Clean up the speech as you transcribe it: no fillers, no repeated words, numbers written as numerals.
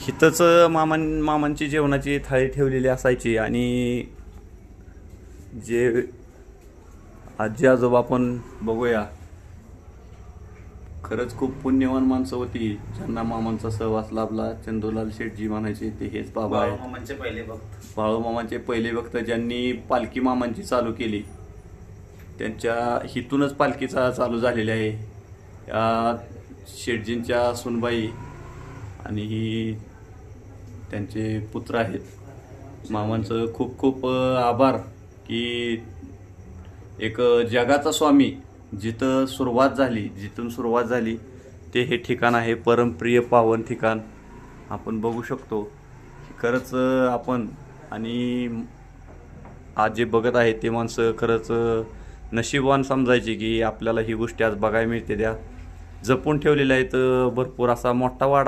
हिथंच मामांची जेवणाची थाळी ठेवलेली असायची आणि जे आजी आजोबा आपण बघूया, खरंच खूप पुण्यवान माणसं होती ज्यांना मामांचा सहवास लाभला. चंदूलाल शेठजी म्हणायचे ते हेच बाबा आहेत, मामांचे पहिले भक्त, बाळूमामांचे पहिले भक्त, ज्यांनी पालखी मामांची चालू केली. त्यांच्या हितूनच पालखीचा चालू झालेली आहे. या शेठजींच्या सुनबाई आणि ही त्यांचे पुत्र आहेत. मामांचं खूप खूप आभार की एक जगाचा स्वामी जिथून सुरुवात झाली ते हे ठिकाण आहे, परमप्रिय पावन ठिकाण आपण बघू शकतो. खरंच आपण आणि आज जे बघत आहे ते माणसं खरंच नशीबवान समजायची की आपल्याला ही गोष्टी आज बघायला मिळते. त्या जपून ठेवलेल्या आहेत. भरपूर असा मोठा वाडा